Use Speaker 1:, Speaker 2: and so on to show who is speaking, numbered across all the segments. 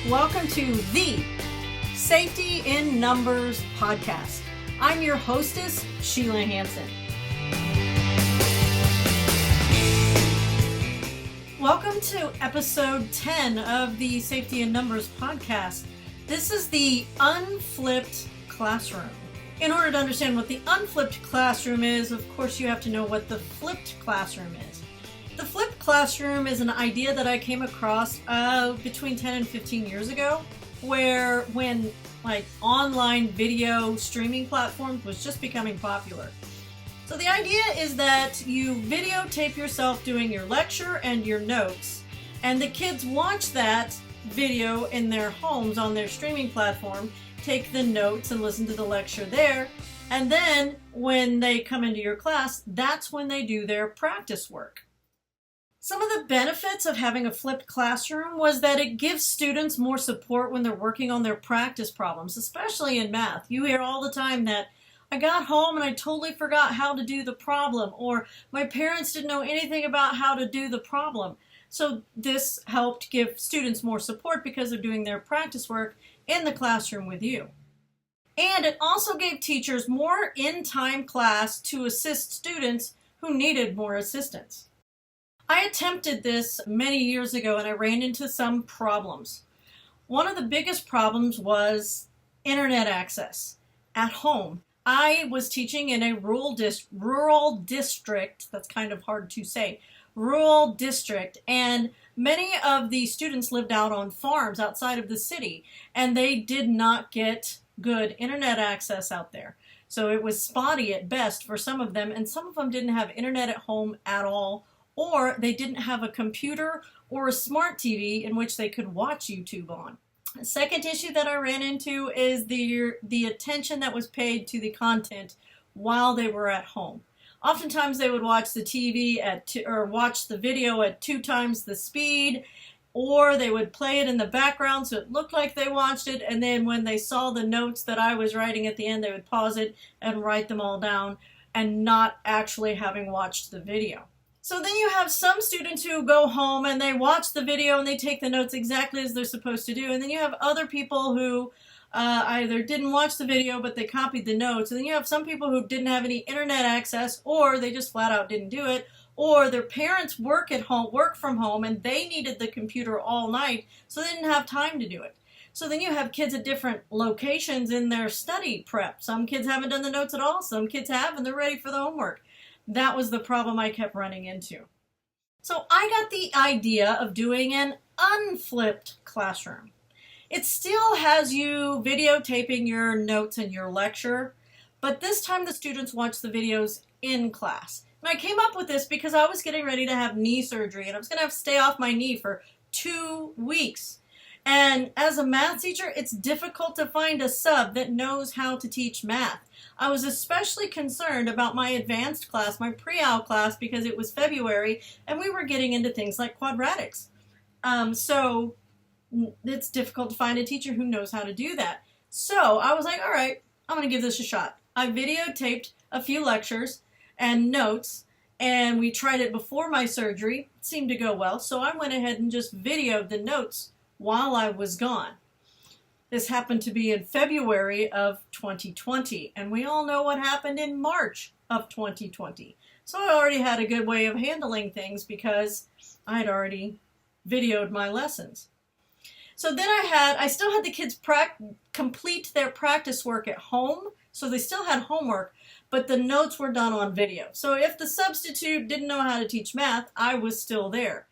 Speaker 1: Welcome to the Safety in Numbers podcast. I'm your hostess, Sheila Hansen. Welcome to episode 10 of the Safety in Numbers podcast. This is the Unflipped classroom. In order to understand what the unflipped classroom is, of course, you have to know what the flipped classroom is. The flipped classroom is an idea that I came across between 10 and 15 years ago, when online video streaming platforms was just becoming popular. So the idea is that you videotape yourself doing your lecture and your notes, and the kids watch that video in their homes on their streaming platform, take the notes and listen to the lecture there, and then when they come into your class, that's when they do their practice work. Some of the benefits of having a flipped classroom was that it gives students more support when they're working on their practice problems, especially in math. You hear all the time that I got home and I totally forgot how to do the problem, or my parents didn't know anything about how to do the problem. So this helped give students more support because they're doing their practice work in the classroom with you. And it also gave teachers more in-time class to assist students who needed more assistance. I attempted this many years ago and I ran into some problems. One of the biggest problems was internet access at home. I was teaching in a rural district, that's kind of hard to say, rural district, and many of the students lived out on farms outside of the city, and they did not get good internet access out there. So it was spotty at best for some of them, and some of them didn't have internet at home at all, or they didn't have a computer or a smart TV in which they could watch YouTube on. The second issue that I ran into is the attention that was paid to the content while they were at home. Oftentimes they would watch the TV or watch the video at 2 times the speed, or they would play it in the background so it looked like they watched it, and then when they saw the notes that I was writing at the end, they would pause it and write them all down and not actually having watched the video. So then you have some students who go home and they watch the video and they take the notes exactly as they're supposed to do. And then you have other people who either didn't watch the video but they copied the notes. And then you have some people who didn't have any internet access, or they just flat out didn't do it. Or their parents work from home and they needed the computer all night, so they didn't have time to do it. So then you have kids at different locations in their study prep. Some kids haven't done the notes at all. Some kids have and they're ready for the homework. That was the problem I kept running into. So I got the idea of doing an unflipped classroom. It still has you videotaping your notes and your lecture, but this time the students watch the videos in class. And I came up with this because I was getting ready to have knee surgery and I was going to have to stay off my knee for 2 weeks. And as a math teacher, it's difficult to find a sub that knows how to teach math. I was especially concerned about my advanced class, my pre-al class, because it was February and we were getting into things like quadratics. So it's difficult to find a teacher who knows how to do that. So I was like, all right, I'm going to give this a shot. I videotaped a few lectures and notes, and we tried it before my surgery. It seemed to go well, so I went ahead and just videoed the notes while I was gone. This happened to be in February of 2020, and we all know what happened in March of 2020. So I already had a good way of handling things because I had already videoed my lessons. So then I still had the kids complete their practice work at home, so they still had homework, but the notes were done on video. So if the substitute didn't know how to teach math, I was still there.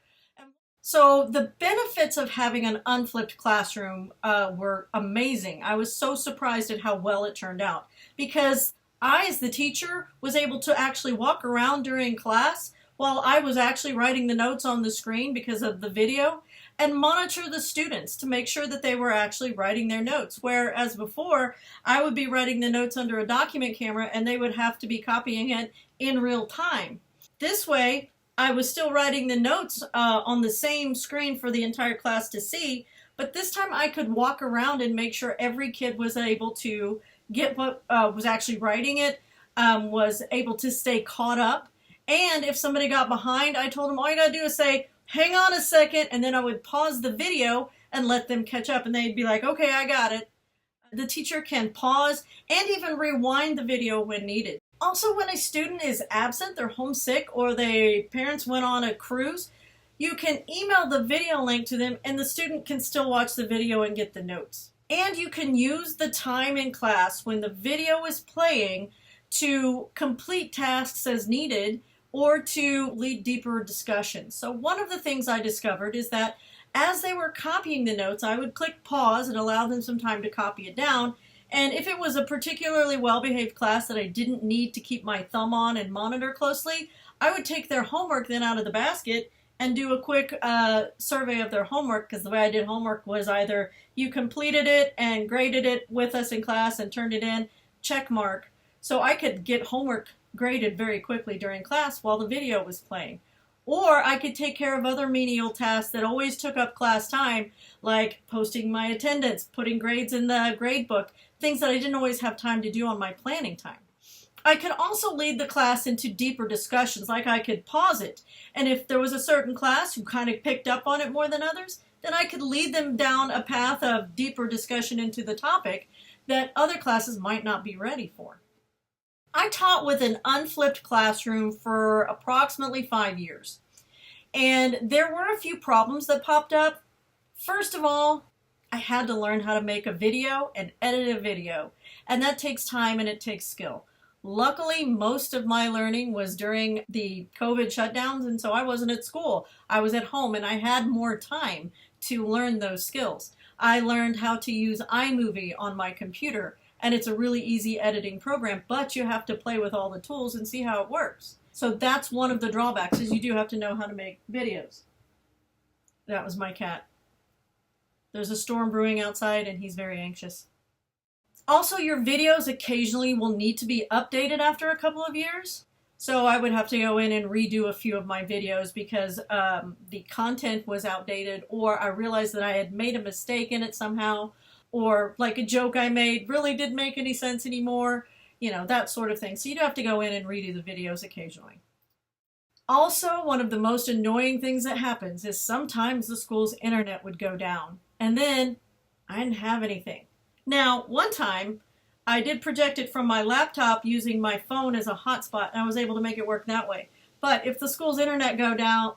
Speaker 1: So the benefits of having an unflipped classroom were amazing. I was so surprised at how well it turned out because I, as the teacher, was able to actually walk around during class while I was actually writing the notes on the screen because of the video, and monitor the students to make sure that they were actually writing their notes. Whereas before, I would be writing the notes under a document camera and they would have to be copying it in real time. This way, I was still writing the notes on the same screen for the entire class to see, but this time I could walk around and make sure every kid was able to get what was actually writing it, was able to stay caught up. And if somebody got behind, I told them all you gotta do is say, hang on a second, and then I would pause the video and let them catch up, and they'd be like, okay, I got it. The teacher can pause and even rewind the video when needed. Also, when a student is absent, they're homesick, or their parents went on a cruise, you can email the video link to them and the student can still watch the video and get the notes. And you can use the time in class when the video is playing to complete tasks as needed or to lead deeper discussions. So one of the things I discovered is that as they were copying the notes, I would click pause and allow them some time to copy it down. And if it was a particularly well-behaved class that I didn't need to keep my thumb on and monitor closely, I would take their homework then out of the basket and do a quick survey of their homework, because the way I did homework was either you completed it and graded it with us in class and turned it in, check mark. So I could get homework graded very quickly during class while the video was playing. Or I could take care of other menial tasks that always took up class time, like posting my attendance, putting grades in the grade book, things that I didn't always have time to do on my planning time. I could also lead the class into deeper discussions, like I could pause it. And if there was a certain class who kind of picked up on it more than others, then I could lead them down a path of deeper discussion into the topic that other classes might not be ready for. I taught with an unflipped classroom for approximately 5 years. And there were a few problems that popped up. First of all, I had to learn how to make a video and edit a video. And that takes time and it takes skill. Luckily, most of my learning was during the COVID shutdowns, and so I wasn't at school. I was at home and I had more time to learn those skills. I learned how to use iMovie on my computer, and it's a really easy editing program, but you have to play with all the tools and see how it works. So that's one of the drawbacks, is you do have to know how to make videos. That was my cat. There's a storm brewing outside and he's very anxious. Also, your videos occasionally will need to be updated after a couple of years. So I would have to go in and redo a few of my videos because the content was outdated, or I realized that I had made a mistake in it somehow, or like a joke I made really didn't make any sense anymore, you know, that sort of thing. So you'd have to go in and redo the videos occasionally. Also, one of the most annoying things that happens is sometimes the school's internet would go down, and then I didn't have anything. Now, one time, I did project it from my laptop using my phone as a hotspot, and I was able to make it work that way. But if the school's internet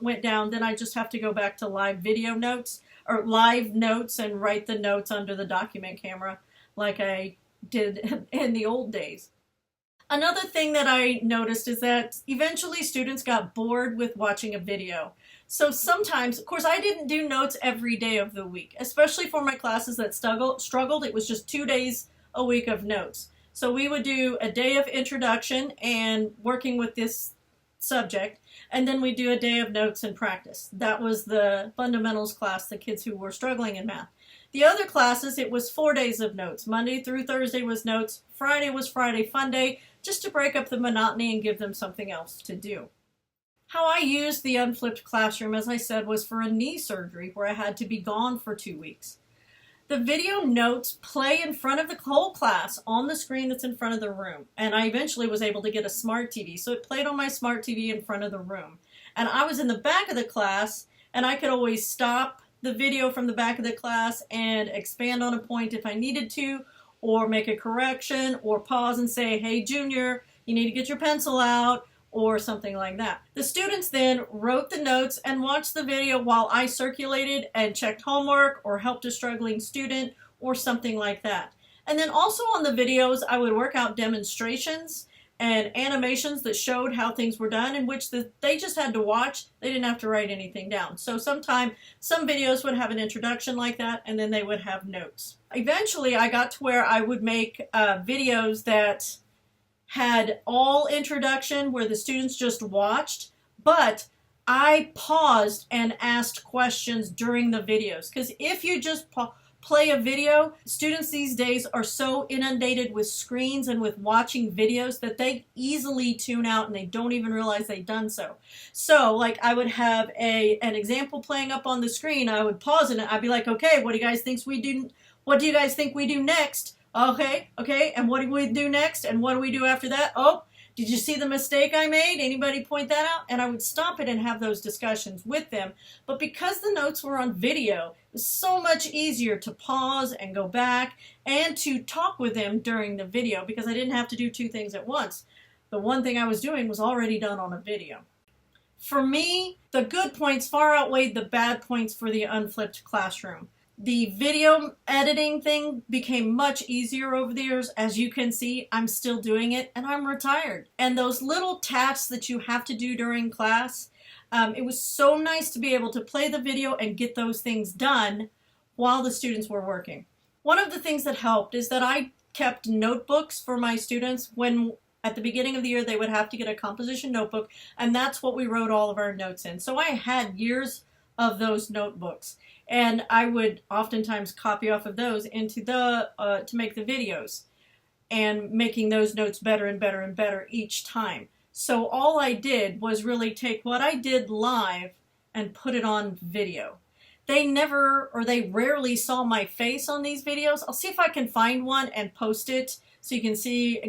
Speaker 1: went down, then I just have to go back to live video notes, or live notes, and write the notes under the document camera like I did in the old days. Another thing that I noticed is that eventually students got bored with watching a video. So sometimes, of course, I didn't do notes every day of the week, especially for my classes that struggled. It was just 2 days a week of notes. So we would do a day of introduction and working with this subject, and then we do a day of notes and practice. That was the fundamentals class, the kids who were struggling in math. The other classes, it was 4 days of notes. Monday through Thursday was notes. Friday was Friday Fun Day, just to break up the monotony and give them something else to do. How I used the Unflipped classroom, as I said, was for a knee surgery where I had to be gone for 2 weeks. The video notes play in front of the whole class on the screen that's in front of the room. And I eventually was able to get a smart TV, so it played on my smart TV in front of the room. And I was in the back of the class, and I could always stop the video from the back of the class and expand on a point if I needed to, or make a correction, or pause and say, hey, Junior, you need to get your pencil out, or something like that. The students then wrote the notes and watched the video while I circulated and checked homework or helped a struggling student or something like that. And then also on the videos, I would work out demonstrations and animations that showed how things were done, in which they just had to watch. They didn't have to write anything down. So some videos would have an introduction like that, and then they would have notes. Eventually, I got to where I would make videos that had all introduction where the students just watched, but I paused and asked questions during the videos. Because if you just play a video, students these days are so inundated with screens and with watching videos that they easily tune out and they don't even realize they've done so. So, like, I would have an example playing up on the screen. I would pause it and I'd be like, okay, what do you guys think we do next? Okay, and what do we do next? And what do we do after that? Oh, Did you see the mistake I made? Anybody point that out? And I would stop it and have those discussions with them. But because the notes were on video, it was so much easier to pause and go back and to talk with them during the video because I didn't have to do two things at once. The one thing I was doing was already done on a video. For me, the good points far outweighed the bad points for the Unflipped classroom. The video editing thing became much easier over the years. As you can see, I'm still doing it and I'm retired. And those little tasks that you have to do during class, it was so nice to be able to play the video and get those things done while the students were working. One of the things that helped is that I kept notebooks for my students when at the beginning of the year they would have to get a composition notebook, and that's what we wrote all of our notes in. So I had years of those notebooks. And I would oftentimes copy off of those into to make the videos and making those notes better and better and better each time. So all I did was really take what I did live and put it on video. They rarely saw my face on these videos. I'll see if I can find one and post it so you can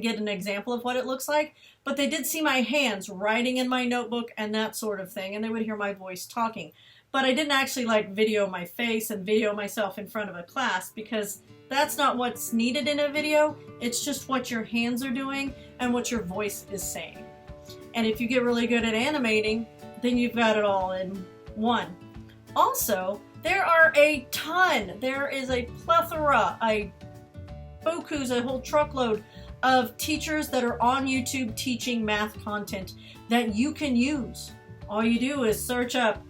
Speaker 1: get an example of what it looks like. But they did see my hands writing in my notebook and that sort of thing, and they would hear my voice talking. But I didn't actually video my face and video myself in front of a class because that's not what's needed in a video. It's just what your hands are doing and what your voice is saying. And if you get really good at animating, then you've got it all in one. Also, there are a ton, there is a plethora, a whole truckload of teachers that are on YouTube teaching math content that you can use. All you do is search up,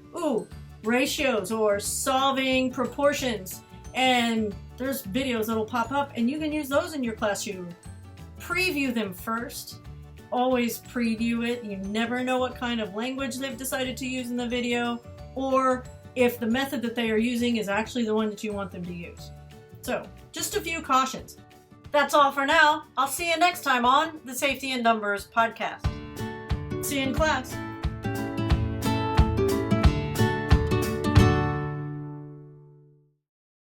Speaker 1: ratios or solving proportions, and there's videos that'll pop up and you can use those in your classroom. Preview them first. Always preview it. You never know what kind of language they've decided to use in the video or if the method that they are using is actually the one that you want them to use. So, just a few cautions. That's all for now. I'll see you next time on the Safety in Numbers podcast. See you in class.